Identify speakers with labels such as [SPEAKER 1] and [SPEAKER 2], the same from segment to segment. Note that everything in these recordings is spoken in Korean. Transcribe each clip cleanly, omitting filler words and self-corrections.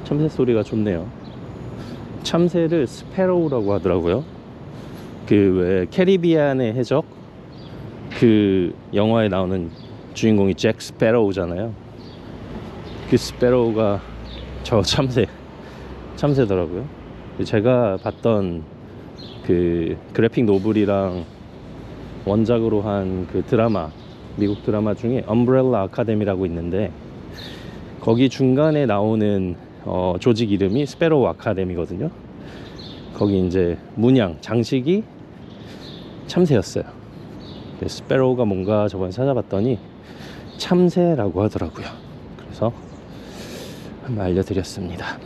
[SPEAKER 1] 참새 소리가 좋네요. 참새를 스패로우라고 하더라고요. 그 왜 캐리비안의 해적 그 영화에 나오는 주인공이 잭 스패로우잖아요. 그 스패로우가 저 참새더라고요. 제가 봤던 그 그래픽 노블이랑 원작으로 한 그 드라마, 미국 드라마 중에 엄브렐라 아카데미라고 있는데 거기 중간에 나오는 조직 이름이 스패로우 아카데미거든요. 거기 이제 문양, 장식이 참새였어요. 스패로우가 뭔가 저번에 찾아봤더니 참새라고 하더라고요. 그래서 한번 알려드렸습니다.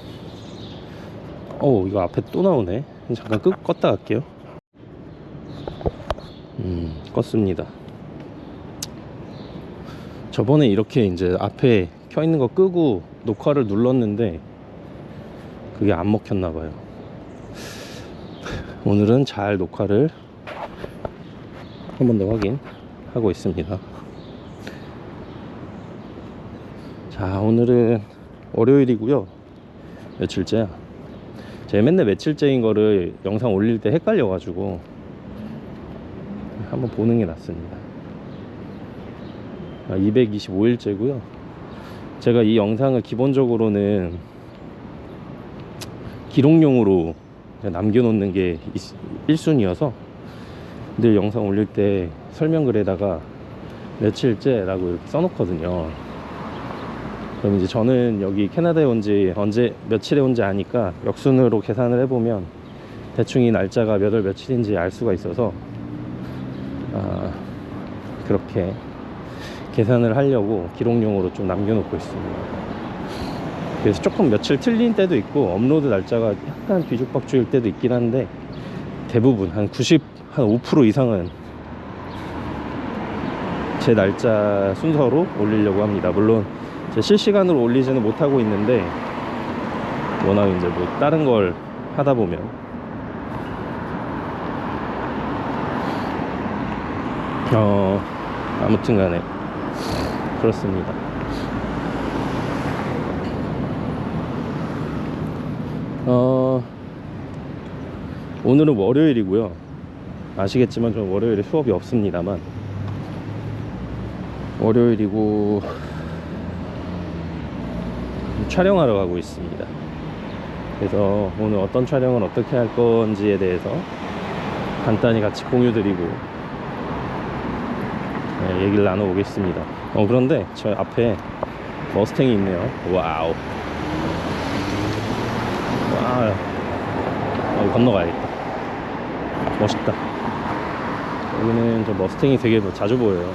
[SPEAKER 1] 이거 앞에 또 나오네. 잠깐 껐다 갈게요. 껐습니다. 저번에 이렇게 이제 앞에 켜 있는 거 끄고 녹화를 눌렀는데 그게 안 먹혔나봐요. 오늘은 잘 녹화를 한 번 더 확인하고 있습니다. 자, 오늘은 월요일이고요. 며칠째야? 제가 맨날 며칠째인 거를 영상 올릴 때 헷갈려가지고 한번 보는 게 낫습니다. 225일째고요. 제가 이 영상을 기본적으로는 기록용으로 남겨놓는 게 1순위여서 늘 영상 올릴 때 설명글에다가 며칠째라고 이렇게 써놓거든요. 그럼 이제 저는 여기 캐나다에 온지 언제 며칠에 온지 아니까 역순으로 계산을 해보면 대충 이 날짜가 몇 월 며칠인지 알 수가 있어서 그렇게 계산을 하려고 기록용으로 좀 남겨놓고 있습니다. 그래서 조금 며칠 틀린 때도 있고 업로드 날짜가 약간 뒤죽박죽일 때도 있긴 한데 대부분 한 5% 이상은 제 날짜 순서로 올리려고 합니다. 물론 제 실시간으로 올리지는 못하고 있는데 워낙 이제 뭐 다른 걸 하다 보면 아무튼 간에 그렇습니다. 오늘은 월요일이고요. 아시겠지만 좀 월요일에 수업이 없습니다만 월요일이고 촬영하러 가고 있습니다. 그래서 오늘 어떤 촬영을 어떻게 할 건지에 대해서 간단히 같이 공유드리고 얘기를 나눠보겠습니다. 그런데 저 앞에 머스탱이 있네요. 와우. 건너가야겠다. 멋있다. 여기는 저 머스탱이 되게 자주 보여요.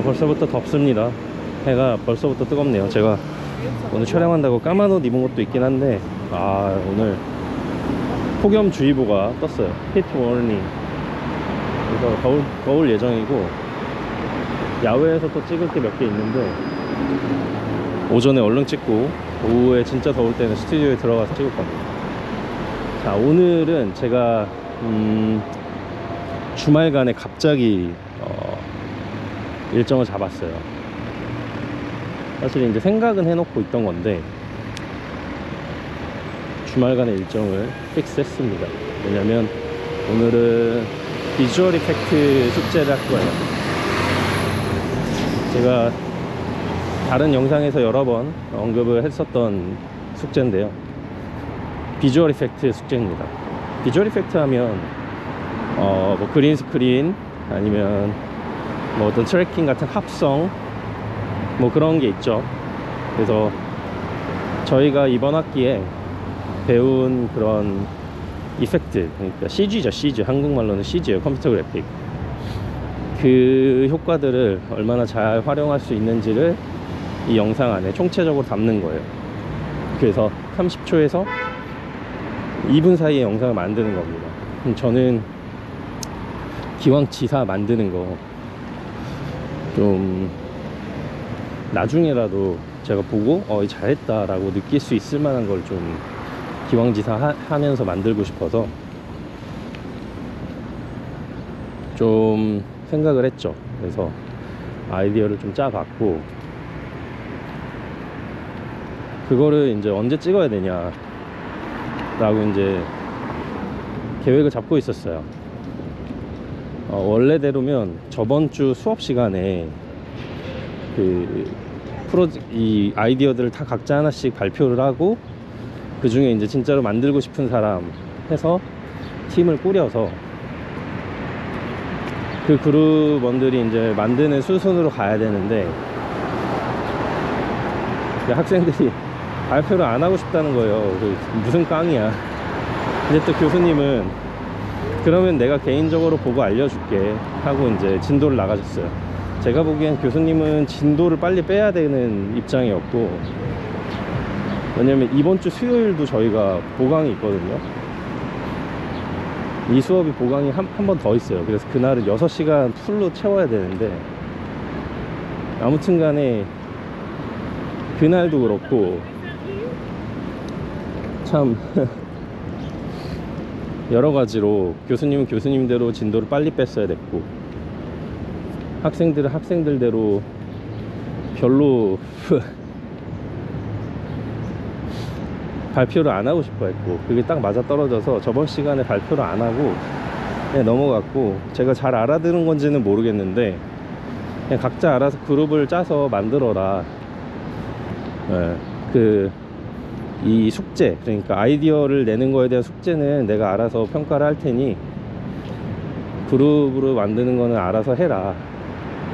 [SPEAKER 1] 벌써부터 덥습니다. 해가 벌써부터 뜨겁네요. 제가 오늘 촬영한다고 까만 옷 입은 것도 있긴 한데 오늘 폭염주의보가 떴어요. 히트 워닝. 그래서 더울 예정이고 야외에서 또 찍을 게 몇 개 있는데 오전에 얼른 찍고 오후에 진짜 더울 때는 스튜디오에 들어가서 찍을 겁니다. 자, 오늘은 제가 주말간에 갑자기 일정을 잡았어요. 사실 이제 생각은 해놓고 있던 건데 주말간의 일정을 픽스했습니다. 왜냐면 오늘은 비주얼 이펙트 숙제를 할 거예요. 제가 다른 영상에서 여러 번 언급을 했었던 숙제인데요. 비주얼 이펙트 숙제입니다. 비주얼 이펙트 하면 뭐 그린 스크린 아니면 뭐 어떤 트래킹 같은 합성 뭐 그런 게 있죠. 그래서 저희가 이번 학기에 배운 그런 이펙트, 그러니까 CG죠. CG, 한국말로는 CG예요. 컴퓨터 그래픽. 그 효과들을 얼마나 잘 활용할 수 있는지를 이 영상 안에 총체적으로 담는 거예요. 그래서 30초에서 2분 사이에 영상을 만드는 겁니다. 저는 기왕 지사 만드는 거 좀 나중에라도 제가 보고 잘했다 라고 느낄 수 있을 만한 걸 좀 기왕지사 하면서 만들고 싶어서 좀 생각을 했죠. 그래서 아이디어를 좀 짜봤고, 그거를 이제 언제 찍어야 되냐 라고 이제 계획을 잡고 있었어요. 원래대로면 저번 주 수업 시간에 이 아이디어들을 다 각자 하나씩 발표를 하고, 그 중에 이제 진짜로 만들고 싶은 사람 해서 팀을 꾸려서 그 그룹원들이 이제 만드는 수순으로 가야 되는데, 학생들이 발표를 안 하고 싶다는 거예요. 무슨 깡이야. 근데 또 교수님은 그러면 내가 개인적으로 보고 알려줄게 하고 이제 진도를 나가셨어요. 제가 보기엔 교수님은 진도를 빨리 빼야 되는 입장이었고, 왜냐면 이번 주 수요일도 저희가 보강이 있거든요. 이 수업이 보강이 한 번 더 있어요. 그래서 그날은 6시간 풀로 채워야 되는데, 아무튼 간에 그날도 그렇고 참 여러 가지로 교수님은 교수님대로 진도를 빨리 뺐어야 됐고, 학생들은 학생들대로 별로 발표를 안 하고 싶어 했고, 그게 딱 맞아 떨어져서 저번 시간에 발표를 안 하고 그냥 넘어갔고, 제가 잘 알아들은 건지는 모르겠는데 그냥 각자 알아서 그룹을 짜서 만들어라. 이 숙제, 그러니까 아이디어를 내는 거에 대한 숙제는 내가 알아서 평가를 할 테니 그룹으로 만드는 거는 알아서 해라,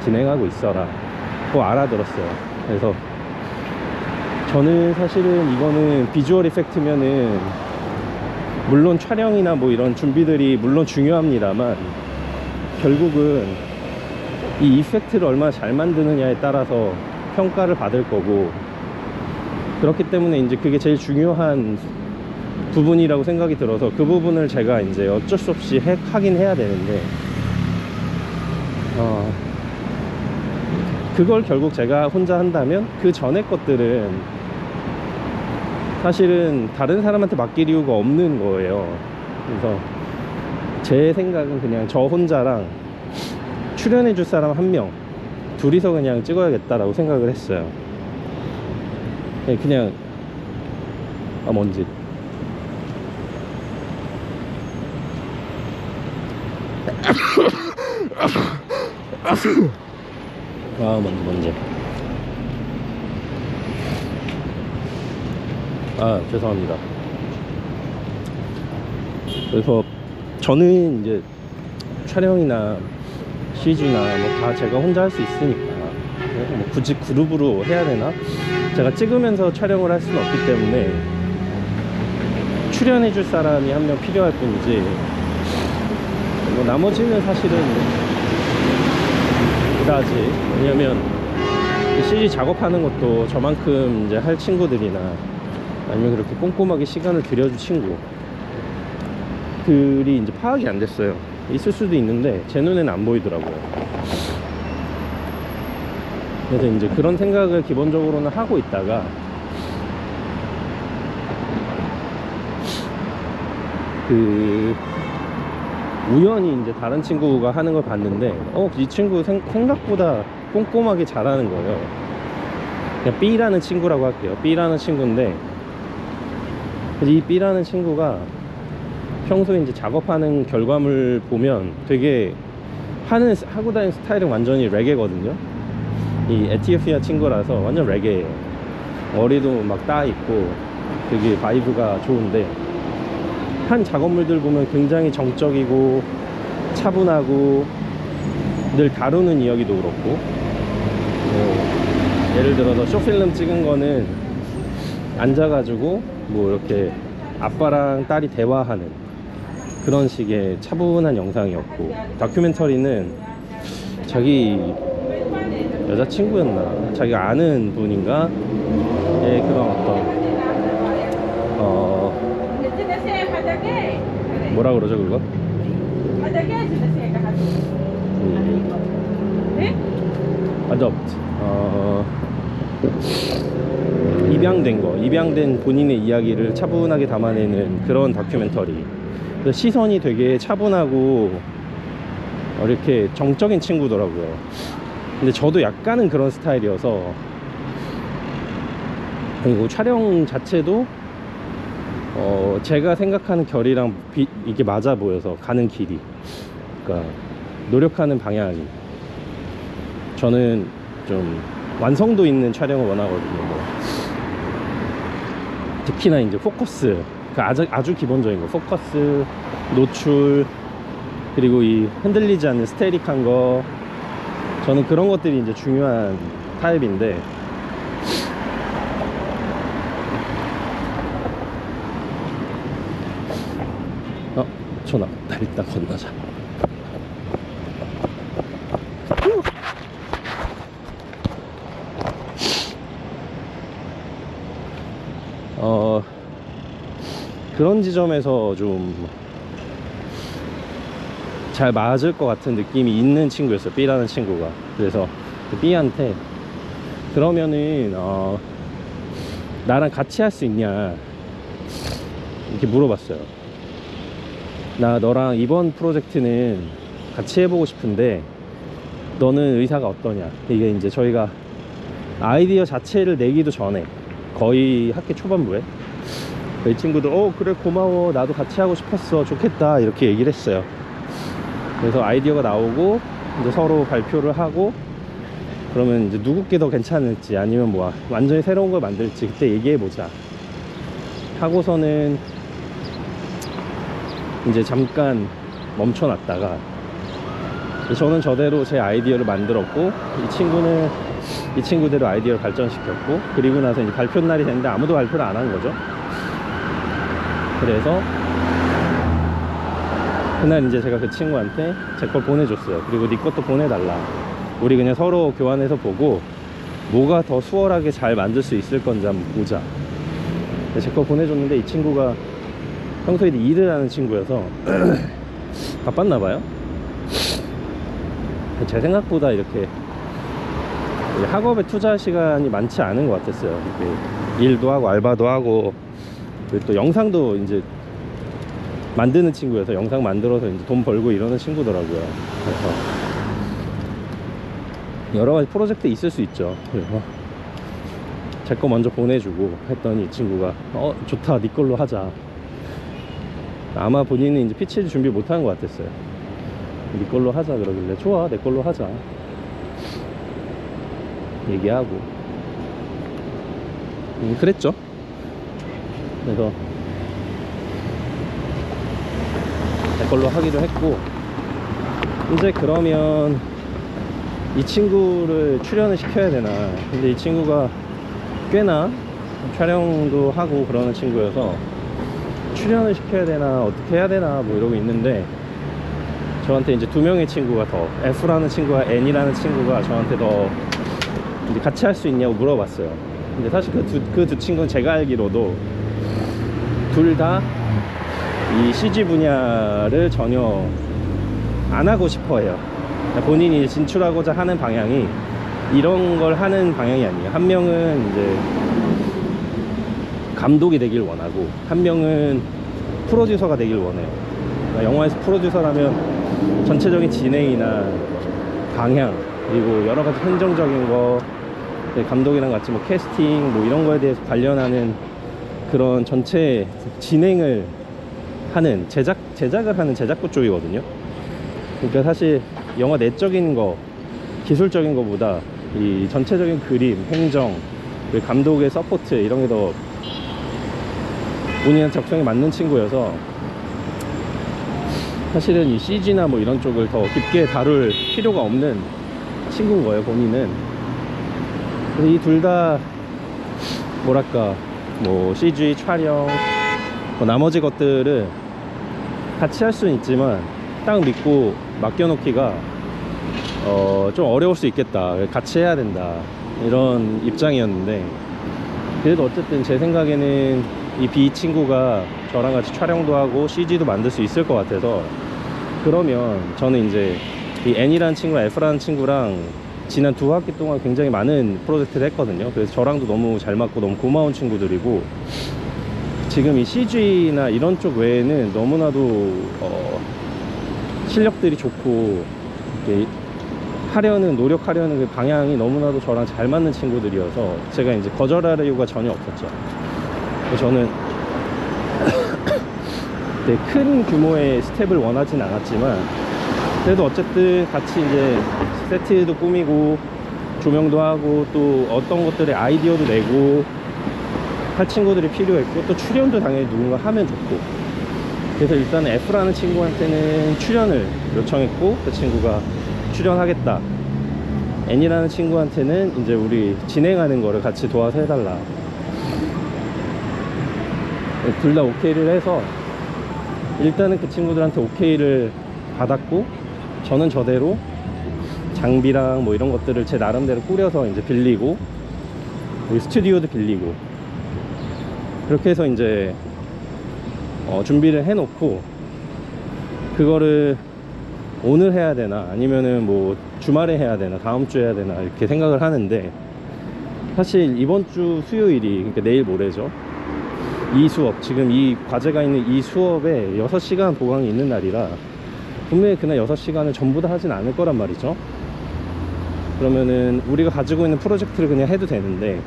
[SPEAKER 1] 진행하고 있어라. 그거 알아들었어요. 그래서 저는 사실은 이거는 비주얼 이펙트면은 물론 촬영이나 뭐 이런 준비들이 물론 중요합니다만, 결국은 이 이펙트를 얼마나 잘 만드느냐에 따라서 평가를 받을 거고, 그렇기 때문에 이제 그게 제일 중요한 부분이라고 생각이 들어서 그 부분을 제가 이제 어쩔 수 없이 하긴 해야 되는데, 그걸 결국 제가 혼자 한다면 그 전에 것들은 사실은 다른 사람한테 맡길 이유가 없는 거예요. 그래서 제 생각은 그냥 저 혼자랑 출연해 줄 사람 1명, 둘이서 그냥 찍어야겠다라고 생각을 했어요. 그냥 먼지. 먼지. 죄송합니다. 그래서 저는 이제 촬영이나 CG나 뭐 다 제가 혼자 할 수 있으니까 뭐 굳이 그룹으로 해야 되나? 제가 찍으면서 촬영을 할 수는 없기 때문에 출연해 줄 사람이 1명 필요할 뿐이지, 뭐 나머지는 사실은 그다지. 왜냐면 CG 작업하는 것도 저만큼 이제 할 친구들이나 아니면 그렇게 꼼꼼하게 시간을 들여줄 친구들이 이제 파악이 안 됐어요. 있을 수도 있는데 제 눈에는 안 보이더라고요. 그래서 이제 그런 생각을 기본적으로는 하고 있다가 우연히 이제 다른 친구가 하는 걸 봤는데, 이 친구 생각보다 꼼꼼하게 잘하는 거예요. 그냥 B라는 친구라고 할게요. B라는 친구인데, 이 B라는 친구가 평소에 이제 작업하는 결과물 보면 되게 하고 다니는 스타일은 완전히 레게거든요. 이 에티오피아 친구라서 완전 레게예요. 머리도 막 따 있고 되게 바이브가 좋은데, 한 작업물들 보면 굉장히 정적이고 차분하고 늘 다루는 이야기도 그렇고, 예를 들어서 쇼필름 찍은 거는 앉아가지고 뭐 이렇게 아빠랑 딸이 대화하는 그런 식의 차분한 영상이었고, 다큐멘터리는 자기 여자친구였나 자기가 아는 분인가 의 그런 어떤 뭐라 그러죠 그거? adopt, 입양된 본인의 이야기를 차분하게 담아내는 그런 다큐멘터리. 시선이 되게 차분하고 이렇게 정적인 친구더라고요. 근데 저도 약간은 그런 스타일이어서, 그리고 촬영 자체도 제가 생각하는 결이랑 이게 맞아 보여서, 가는 길이, 그러니까 노력하는 방향이, 저는 좀 완성도 있는 촬영을 원하거든요. 뭐 특히나 이제 포커스, 그 아주 기본적인 거, 포커스, 노출, 그리고 이 흔들리지 않는 스테릭한 거, 저는 그런 것들이 이제 중요한 타입인데, 전화, 일단 건너자. 그런 지점에서 좀 잘 맞을 것 같은 느낌이 있는 친구였어요, B라는 친구가. 그래서 그 B한테 그러면은 나랑 같이 할 수 있냐 이렇게 물어봤어요. 나 너랑 이번 프로젝트는 같이 해보고 싶은데 너는 의사가 어떠냐. 이게 이제 저희가 아이디어 자체를 내기도 전에, 거의 학기 초반부에 이 친구도 그래 고마워, 나도 같이 하고 싶었어, 좋겠다, 이렇게 얘기를 했어요. 그래서 아이디어가 나오고 이제 서로 발표를 하고, 그러면 이제 누구 게 더 괜찮을지, 아니면 뭐 완전히 새로운 걸 만들지 그때 얘기해보자 하고서는 이제 잠깐 멈춰놨다가, 저는 저대로 제 아이디어를 만들었고, 이 친구는 이 친구대로 아이디어를 발전시켰고, 그리고 나서 이제 발표 날이 됐는데 아무도 발표를 안 한 거죠. 그래서 그날 이제 제가 그 친구한테 제 걸 보내줬어요. 그리고 네 것도 보내달라, 우리 그냥 서로 교환해서 보고 뭐가 더 수월하게 잘 만들 수 있을 건지 한번 보자. 제 거 보내줬는데, 이 친구가 평소에 일을 하는 친구여서 바빴나봐요. 제 생각보다 이렇게 학업에 투자할 시간이 많지 않은 것 같았어요. 일도 하고 알바도 하고, 그리고 또 영상도 이제 만드는 친구여서 영상 만들어서 이제 돈 벌고 이러는 친구더라고요. 그래서 여러 가지 프로젝트 있을 수 있죠. 그래서 제 거 먼저 보내주고 했더니 이 친구가 좋다, 네 걸로 하자. 아마 본인은 이제 피치 준비 못하는 것 같았어요. 네 걸로 하자 그러길래, 좋아, 내 걸로 하자 얘기하고 그랬죠. 그래서 내 걸로 하기로 했고, 이제 그러면 이 친구를 출연을 시켜야 되나. 근데 이 친구가 꽤나 촬영도 하고 그러는 친구여서 출연을 시켜야 되나 어떻게 해야 되나 뭐 이러고 있는데, 저한테 이제 2명의 친구가 더, F라는 친구와 N이라는 친구가 저한테 더 이제 같이 할 수 있냐고 물어봤어요. 근데 사실 그 두 친구는 제가 알기로도 둘 다 이 CG 분야를 전혀 안 하고 싶어 해요. 본인이 진출하고자 하는 방향이 이런 걸 하는 방향이 아니에요. 한 명은 이제 감독이 되길 원하고, 한 명은 프로듀서가 되길 원해요. 그러니까 영화에서 프로듀서라면 전체적인 진행이나 방향, 그리고 여러 가지 행정적인 거, 감독이랑 같이 뭐 캐스팅 뭐 이런 거에 대해서 관련하는 그런 전체 진행을 하는, 제작을 하는 제작부 쪽이거든요. 그러니까 사실 영화 내적인 거, 기술적인 거보다 이 전체적인 그림, 행정, 그리고 감독의 서포트 이런 게 더 본인한테 적성에 맞는 친구여서, 사실은 이 CG나 뭐 이런 쪽을 더 깊게 다룰 필요가 없는 친구인 거예요, 본인은. 그래서 이 둘 다 뭐랄까, 뭐 CG 촬영 뭐 나머지 것들을 같이 할 수는 있지만 딱 믿고 맡겨놓기가 좀 어려울 수 있겠다, 같이 해야 된다, 이런 입장이었는데, 그래도 어쨌든 제 생각에는 이 B 친구가 저랑 같이 촬영도 하고 CG도 만들 수 있을 것 같아서, 그러면 저는 이제 이 N이라는 친구랑 F라는 친구랑 지난 2학기 동안 굉장히 많은 프로젝트를 했거든요. 그래서 저랑도 너무 잘 맞고 너무 고마운 친구들이고, 지금 이 CG나 이런 쪽 외에는 너무나도 실력들이 좋고 이렇게 노력하려는 그 방향이 너무나도 저랑 잘 맞는 친구들이어서 제가 이제 거절할 이유가 전혀 없었죠. 저는 네, 큰 규모의 스텝을 원하진 않았지만 그래도 어쨌든 같이 이제 세트도 꾸미고 조명도 하고 또 어떤 것들의 아이디어도 내고 할 친구들이 필요했고 또 출연도 당연히 누군가 하면 좋고, 그래서 일단 F라는 친구한테는 출연을 요청했고 그 친구가 출연하겠다. N이라는 친구한테는 이제 우리 진행하는 거를 같이 도와서 해달라. 둘 다 오케이를 해서 일단은 그 친구들한테 오케이를 받았고, 저는 저대로 장비랑 뭐 이런 것들을 제 나름대로 꾸려서 이제 빌리고, 스튜디오도 빌리고, 그렇게 해서 이제 준비를 해놓고 그거를 오늘 해야 되나 아니면은 뭐 주말에 해야 되나 다음 주에 해야 되나 이렇게 생각을 하는데, 사실 이번 주 수요일이, 그러니까 내일 모레죠, 이 수업, 지금 이 과제가 있는 이 수업에 6시간 보강이 있는 날이라 분명히 그날 6시간을 전부 다 하진 않을 거란 말이죠. 그러면은 우리가 가지고 있는 프로젝트를 그냥 해도 되는데,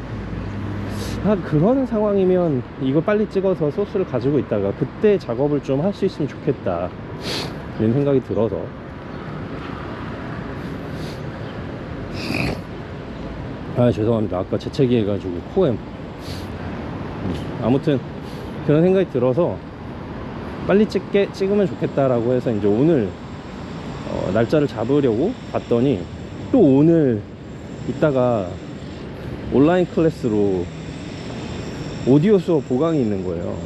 [SPEAKER 1] 그런 상황이면 이거 빨리 찍어서 소스를 가지고 있다가 그때 작업을 좀 할 수 있으면 좋겠다 이런 생각이 들어서. 죄송합니다. 아까 재채기 해가지고 코에 아무튼 그런 생각이 들어서 빨리 찍으면 좋겠다라고 해서 이제 오늘 날짜를 잡으려고 봤더니 또 오늘 이따가 온라인 클래스로 오디오 수업 보강이 있는 거예요.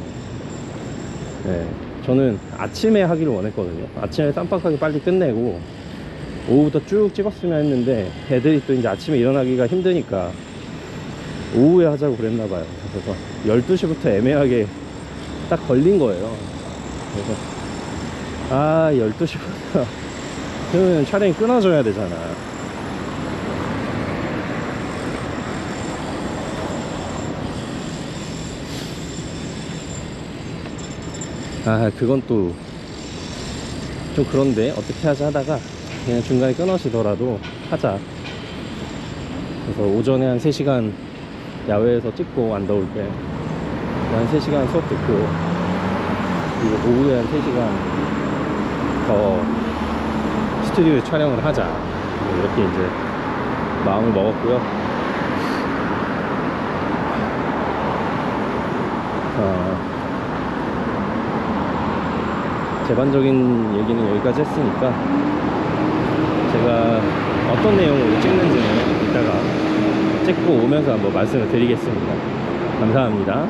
[SPEAKER 1] 네, 저는 아침에 하기를 원했거든요. 아침에 깜빡하게 빨리 끝내고 오후부터 쭉 찍었으면 했는데 애들이 또 이제 아침에 일어나기가 힘드니까 오후에 하자고 그랬나봐요. 그래서 12시부터 애매하게 딱 걸린 거예요. 그래서 12시부터 그러면 촬영이 끊어져야 되잖아. 그건 또 좀 그런데 어떻게 하자 하다가 그냥 중간에 끊어지더라도 하자. 그래서 오전에 한 3시간 야외에서 찍고 안 더울 때 한 3시간 수업 듣고, 그리고 오후에 한 3시간 더 스튜디오에 촬영을 하자, 이렇게 이제 마음을 먹었고요. 제반적인 얘기는 여기까지 했으니까 제가 어떤 내용으로 찍는지는 이따가 찍고 오면서 한번 말씀을 드리겠습니다. 감사합니다.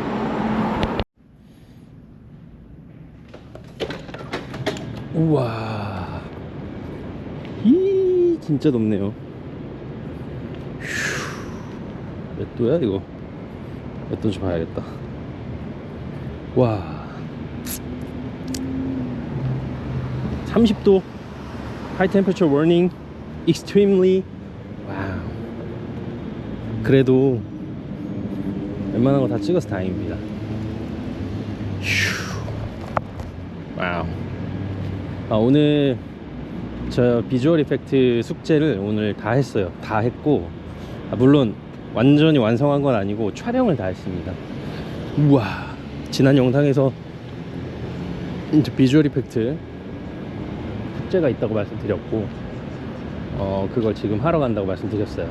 [SPEAKER 1] 우와, 진짜 덥네요. 몇 도야 이거? 몇 도인지 봐야겠다. 와, 30도. High temperature warning, extremely. 와우. 그래도 웬만한 거 다 찍어서 다행입니다. 와우. 오늘 저 비주얼 이펙트 숙제를 오늘 다 했어요. 다 했고, 물론 완전히 완성한 건 아니고 촬영을 다 했습니다. 우와, 지난 영상에서 이제 비주얼 이펙트 숙제가 있다고 말씀드렸고, 그걸 지금 하러 간다고 말씀드렸어요.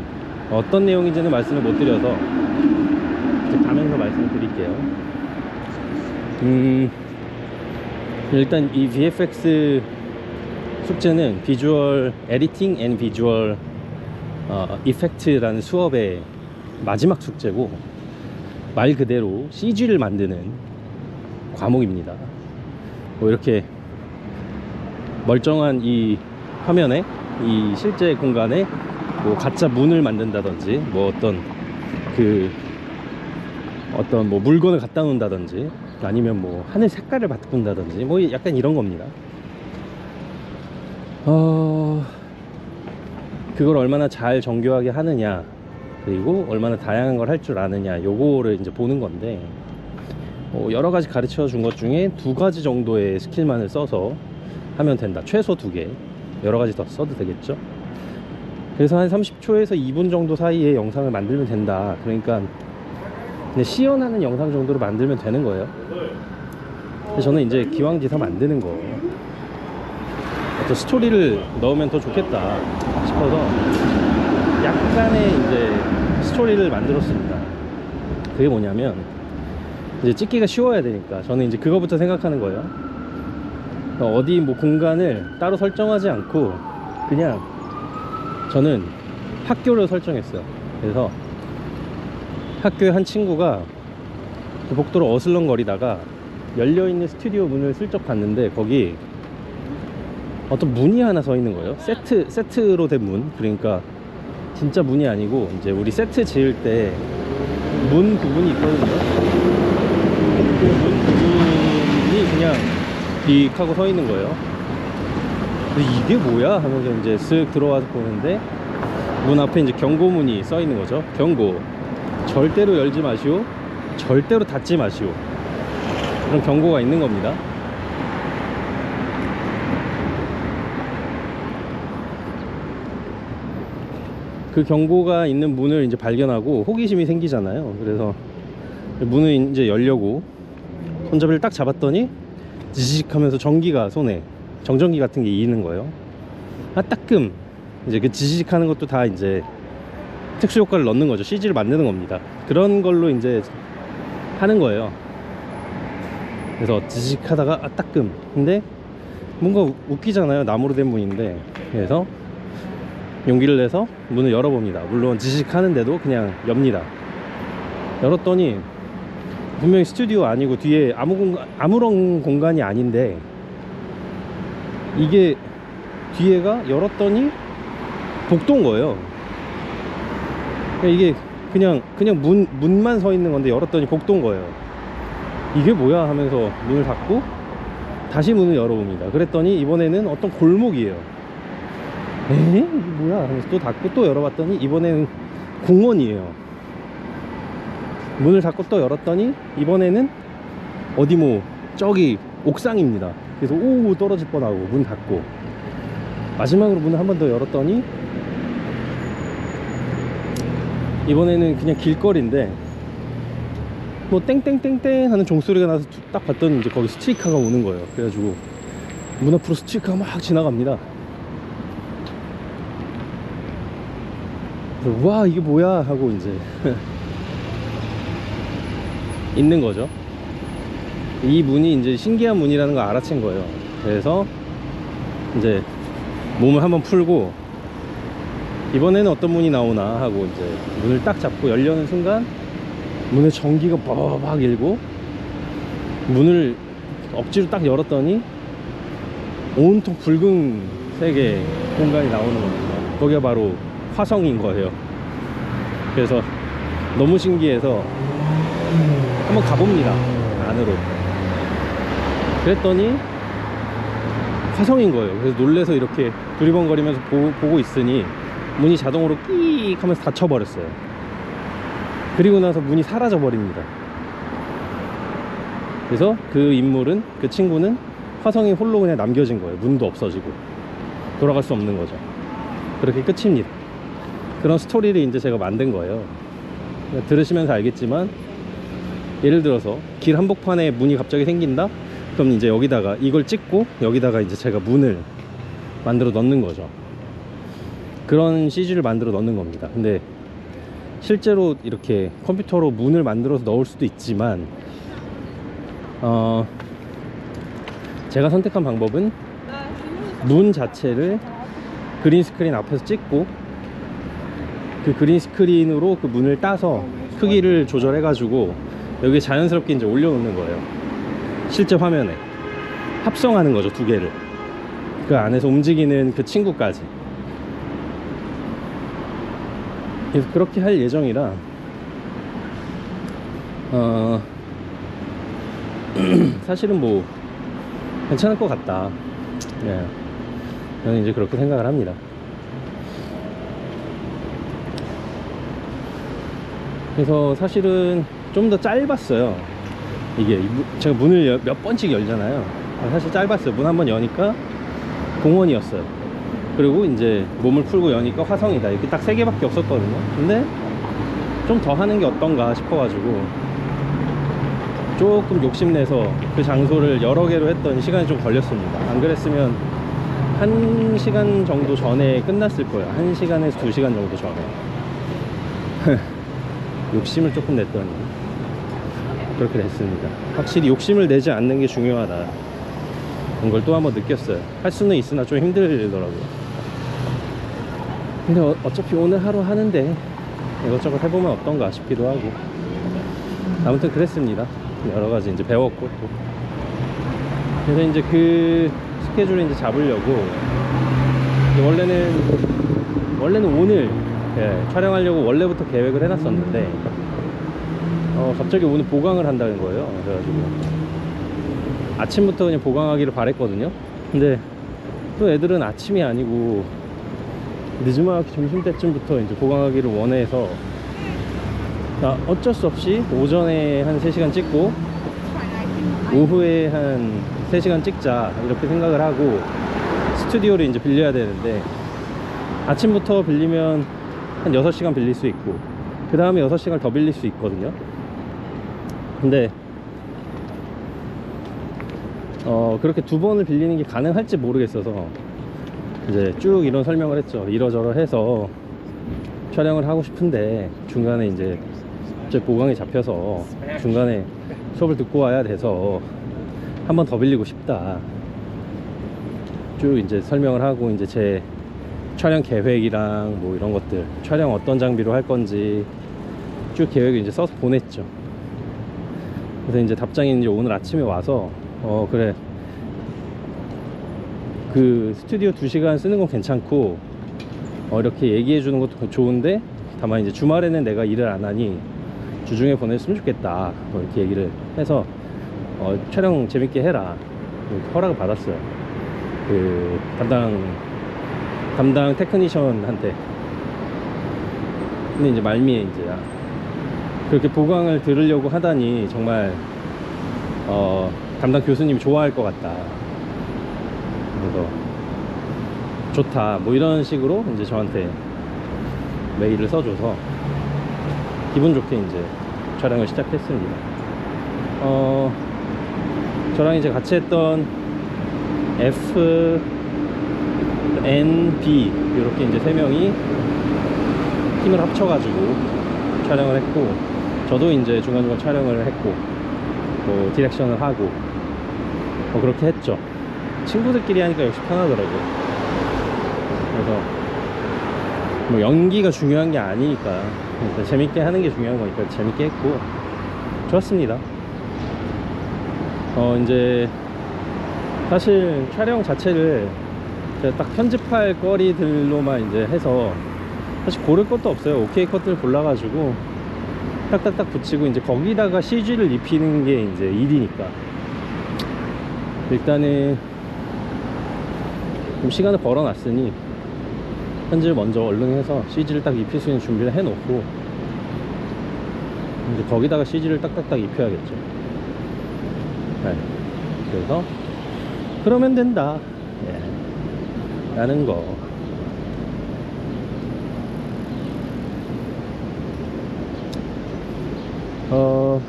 [SPEAKER 1] 어떤 내용인지는 말씀을 못 드려서 이제 가면서 말씀을 드릴게요. 일단 이 VFX 숙제는 비주얼 에디팅 앤 비주얼 이펙트라는 수업의 마지막 숙제고, 말 그대로 CG를 만드는 과목입니다. 뭐 이렇게 멀쩡한 이 화면에, 이 실제 공간에 뭐 가짜 문을 만든다든지, 뭐 어떤 뭐 물건을 갖다 놓는다든지, 아니면 뭐 하늘 색깔을 바꾼다든지, 뭐 약간 이런 겁니다. 그걸 얼마나 잘 정교하게 하느냐, 그리고 얼마나 다양한 걸 할 줄 아느냐, 요거를 이제 보는 건데, 여러 가지 가르쳐 준 것 중에 2가지 정도의 스킬만을 써서 하면 된다. 최소 2개. 여러가지 더 써도 되겠죠. 그래서 한 30초에서 2분 정도 사이에 영상을 만들면 된다. 그러니까 그냥 시연하는 영상 정도로 만들면 되는 거예요. 근데 저는 이제 기왕지사 만드는 거 어떤 스토리를 넣으면 더 좋겠다 싶어서 약간의 이제 스토리를 만들었습니다. 그게 뭐냐면 이제 찍기가 쉬워야 되니까 저는 이제 그거부터 생각하는 거예요. 어디 뭐 공간을 따로 설정하지 않고 그냥 저는 학교를 설정했어요. 그래서 학교에 한 친구가 그 복도로 어슬렁거리다가 열려있는 스튜디오 문을 슬쩍 봤는데 거기 어떤 문이 하나 서 있는 거예요. 세트로 된 문. 그러니까 진짜 문이 아니고 이제 우리 세트 지을 때 문 부분이 있거든요. 그 문 부분이 그냥 빅 하고 서 있는 거예요. 근데 이게 뭐야 하면서 이제 쓱 들어와서 보는데 문 앞에 이제 경고문이 써 있는 거죠. 경고, 절대로 열지 마시오, 절대로 닫지 마시오, 그런 경고가 있는 겁니다. 그 경고가 있는 문을 이제 발견하고 호기심이 생기잖아요. 그래서 문을 이제 열려고 손잡이를 딱 잡았더니 지직 하면서 전기가 손에 정전기 같은 게 있는 거예요. 아, 따끔. 이제 그 지직 하는 것도 다 이제 특수 효과를 넣는 거죠. CG를 만드는 겁니다. 그런 걸로 이제 하는 거예요. 그래서 지직 하다가 아, 따끔. 근데 뭔가 웃기잖아요. 나무로 된 문인데. 그래서 용기를 내서 문을 열어봅니다. 물론 지식하는데도 그냥 엽니다. 열었더니 분명히 스튜디오 아니고 뒤에 아무런 공간이 아닌데 이게 뒤에가 열었더니 복도인 거예요. 이게 그냥 문만 서 있는 건데 열었더니 복도인 거예요. 이게 뭐야 하면서 문을 닫고 다시 문을 열어봅니다. 그랬더니 이번에는 어떤 골목이에요. 이게 뭐야 하면서 또 닫고 또 열어봤더니 이번에는 공원이에요. 문을 닫고 또 열었더니 이번에는 어디 뭐 저기 옥상입니다. 그래서 오 떨어질 뻔하고 문 닫고 마지막으로 문을 한 번 더 열었더니 이번에는 그냥 길거리인데 뭐 땡땡땡땡 하는 종소리가 나서 딱 봤더니 이제 거기 스트리카가 오는 거예요. 그래가지고 문 앞으로 스트리카가 막 지나갑니다. 그래서 와 이게 뭐야 하고 이제 있는 거죠. 이 문이 이제 신기한 문이라는 걸 알아챈 거예요. 그래서 이제 몸을 한번 풀고 이번에는 어떤 문이 나오나 하고 이제 문을 딱 잡고 열려는 순간 문에 전기가 빠바박 일고 문을 억지로 딱 열었더니 온통 붉은색의 공간이 나오는 겁니다. 거기가 바로 화성인 거예요. 그래서 너무 신기해서 한번 가봅니다. 안으로. 그랬더니 화성인 거예요. 그래서 놀래서 이렇게 두리번거리면서 보고 있으니 문이 자동으로 끼익 하면서 닫혀버렸어요. 그리고 나서 문이 사라져 버립니다. 그래서 그 인물은, 그 친구는 화성이 홀로 그냥 남겨진 거예요. 문도 없어지고 돌아갈 수 없는 거죠. 그렇게 끝입니다. 그런 스토리를 이제 제가 만든 거예요. 들으시면서 알겠지만 예를 들어서 길 한복판에 문이 갑자기 생긴다? 그럼 이제 여기다가 이걸 찍고 여기다가 이제 제가 문을 만들어 넣는 거죠. 그런 CG를 만들어 넣는 겁니다. 근데 실제로 이렇게 컴퓨터로 문을 만들어서 넣을 수도 있지만 제가 선택한 방법은 문 자체를 그린 스크린 앞에서 찍고 그 그린 스크린으로 그 문을 따서 크기를 조절해 가지고 여기에 자연스럽게 이제 올려놓는 거예요. 실제 화면에 합성하는 거죠. 두 개를 그 안에서 움직이는 그 친구까지. 그래서 그렇게 할 예정이라 사실은 뭐 괜찮을 것 같다. 네. 저는 이제 그렇게 생각을 합니다. 그래서 사실은 좀 더 짧았어요. 이게 제가 문을 몇 번씩 열잖아요. 사실 짧았어요. 문 한 번 여니까 공원이었어요. 그리고 이제 몸을 풀고 여니까 화성이다. 이렇게 딱 3개밖에 없었거든요. 근데 좀 더 하는 게 어떤가 싶어가지고 조금 욕심내서 그 장소를 여러 개로 했던 시간이 좀 걸렸습니다. 안 그랬으면 1시간 정도 전에 끝났을 거예요. 1시간에서 2시간 정도 전에. 욕심을 조금 냈더니 그렇게 됐습니다. 확실히 욕심을 내지 않는 게 중요하다. 그걸 또 한번 느꼈어요. 할 수는 있으나 좀 힘들더라고요. 근데 어차피 오늘 하루 하는데 이것저것 해보면 어떤가 싶기도 하고. 아무튼 그랬습니다. 여러가지 이제 배웠고 또. 그래서 이제 그 스케줄을 이제 잡으려고 원래는 오늘 촬영하려고 원래부터 계획을 해놨었는데 갑자기 오늘 보강을 한다는 거예요. 그래가지고 아침부터 그냥 보강하기를 바랬거든요. 근데 또 애들은 아침이 아니고 늦지막히 점심때쯤부터 이제 보강하기를 원해서 어쩔 수 없이 오전에 한 3시간 찍고 오후에 한 3시간 찍자 이렇게 생각을 하고 스튜디오를 이제 빌려야 되는데 아침부터 빌리면 한 6시간 빌릴 수 있고 그 다음에 6시간을 더 빌릴 수 있거든요. 근데 그렇게 2번을 빌리는 게 가능할지 모르겠어서 이제 쭉 이런 설명을 했죠. 이러저러 해서 촬영을 하고 싶은데 중간에 이제 보강이 잡혀서 중간에 수업을 듣고 와야 돼서 한 번 더 빌리고 싶다. 쭉 이제 설명을 하고 이제 제 촬영 계획이랑 뭐 이런 것들, 촬영 어떤 장비로 할 건지 쭉 계획을 이제 써서 보냈죠. 그래서 이제 답장이 이제 오늘 아침에 와서 그래, 그 스튜디오 2시간 쓰는 건 괜찮고 이렇게 얘기해 주는 것도 좋은데 다만 이제 주말에는 내가 일을 안 하니 주중에 보냈으면 좋겠다 뭐 이렇게 얘기를 해서 촬영 재밌게 해라 이렇게 허락을 받았어요. 그 담당 테크니션한테. 근데 이제 말미에 이제 그렇게 보강을 들으려고 하다니 정말 담당 교수님이 좋아할 것 같다. 그래서 좋다 뭐 이런 식으로 이제 저한테 메일을 써줘서 기분 좋게 이제 촬영을 시작했습니다. 저랑 이제 같이 했던 F, N, B 이렇게 이제 3명이 힘을 합쳐가지고 촬영을 했고 저도 이제 중간중간 촬영을 했고 뭐 디렉션을 하고 뭐 그렇게 했죠. 친구들끼리 하니까 역시 편하더라고요. 그래서 뭐 연기가 중요한 게 아니니까 재밌게 하는 게 중요한 거니까 재밌게 했고 좋았습니다. 이제 사실 촬영 자체를 제가 딱 편집할 거리들로만 이제 해서 사실 고를 것도 없어요. 오케이 컷들 골라가지고 딱딱딱 붙이고 이제 거기다가 CG를 입히는 게 이제 일이니까 일단은 좀 시간을 벌어놨으니 편집을 먼저 얼른 해서 CG를 딱 입힐 수 있는 준비를 해놓고 이제 거기다가 CG를 딱딱딱 입혀야겠죠. 네. 그래서 그러면 된다 라는 거. 또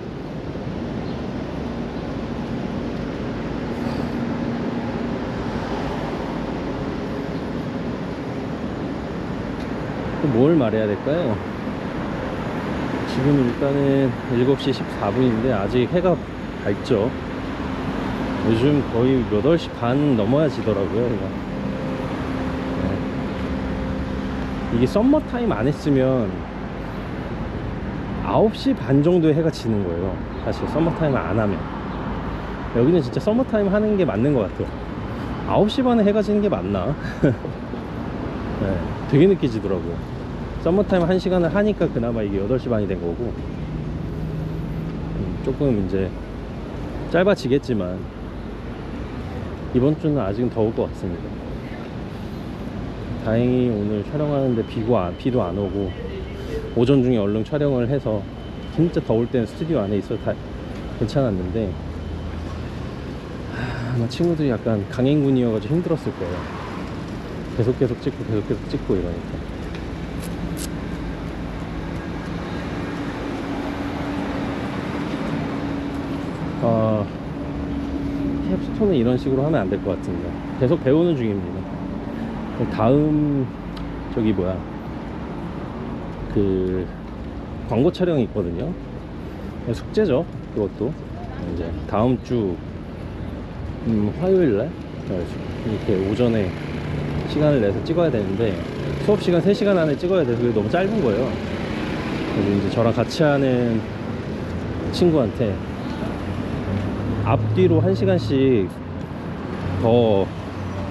[SPEAKER 1] 뭘 말해야 될까요? 지금 일단은 7시 14분인데 아직 해가 밝죠. 요즘 거의 8시 반 넘어야 지더라고요. 네. 이게 썸머타임 안 했으면 9시 반 정도에 해가 지는 거예요. 사실 썸머타임 안 하면. 여기는 진짜 썸머타임 하는 게 맞는 것 같아요. 9시 반에 해가 지는 게 맞나? 네, 되게 늦게 지더라고요. 썸머타임 1시간을 하니까 그나마 이게 8시 반이 된 거고 조금 이제 짧아지겠지만 이번 주는 아직은 더울 것 같습니다. 다행히 오늘 촬영하는데 비도 안 오고 오전 중에 얼른 촬영을 해서 진짜 더울 때는 스튜디오 안에 있어도 다 괜찮았는데 아마 친구들이 약간 강행군이어가지고 힘들었을 거예요. 계속 찍고 이러니까. 캡스톤은 이런 식으로 하면 안 될 것 같습니다. 계속 배우는 중입니다. 다음 저기 뭐야, 그 광고 촬영이 있거든요. 숙제죠, 그것도. 이제 다음 주 화요일날 이렇게 오전에 시간을 내서 찍어야 되는데, 수업 시간 3시간 안에 찍어야 돼서 그게 너무 짧은 거예요. 그래서 이제 저랑 같이 하는 친구한테 앞뒤로 1시간씩 더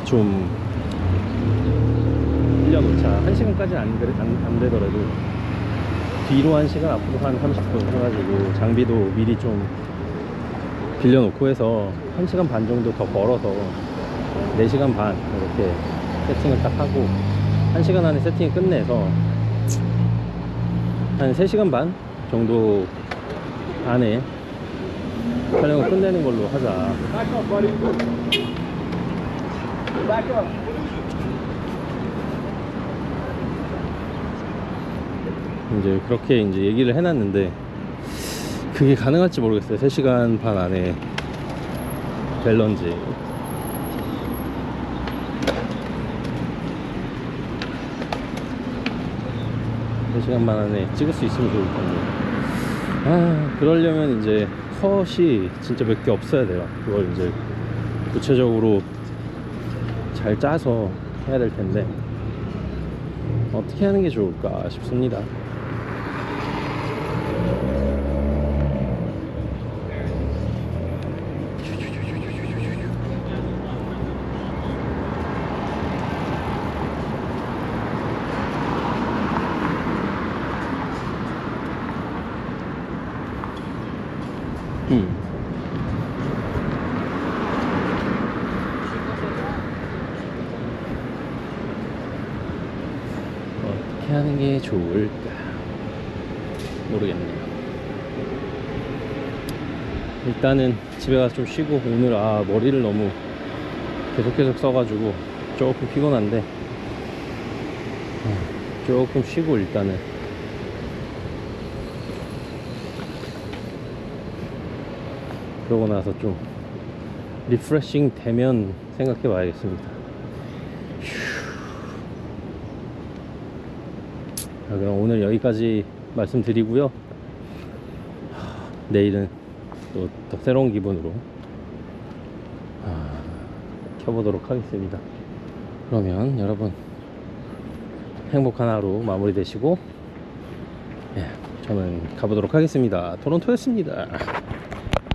[SPEAKER 1] 좀 빌려놓자. 1시간까지는 안 되더라도 뒤로 1시간, 앞으로 한 30분 해가지고 장비도 미리 좀 빌려놓고 해서 1시간 반 정도 더 벌어서 4시간 반 이렇게 세팅을 딱 하고 1시간 안에 세팅을 끝내서 한 3시간 반 정도 안에 촬영을 끝내는 걸로 하자. 이제 그렇게 이제 얘기를 해놨는데 그게 가능할지 모르겠어요. 3시간 반 안에 될런지. 시간 반 안에 찍을 수 있으면 좋을 텐데, 그러려면 이제 컷이 진짜 몇 개 없어야 돼요. 그걸 이제 구체적으로 잘 짜서 해야 될 텐데 어떻게 하는 게 좋을까 싶습니다. 어떻게 하는 게 좋을까 모르겠네요. 일단은 집에 가서 좀 쉬고, 오늘 머리를 너무 계속 써가지고 조금 피곤한데 조금 쉬고 일단은 그러고 나서 좀 리프레싱 되면 생각해 봐야겠습니다. 그럼 오늘 여기까지 말씀드리고요. 내일은 또 새로운 기분으로 켜보도록 하겠습니다. 그러면 여러분 행복한 하루 마무리 되시고, 저는 가보도록 하겠습니다. 토론토였습니다.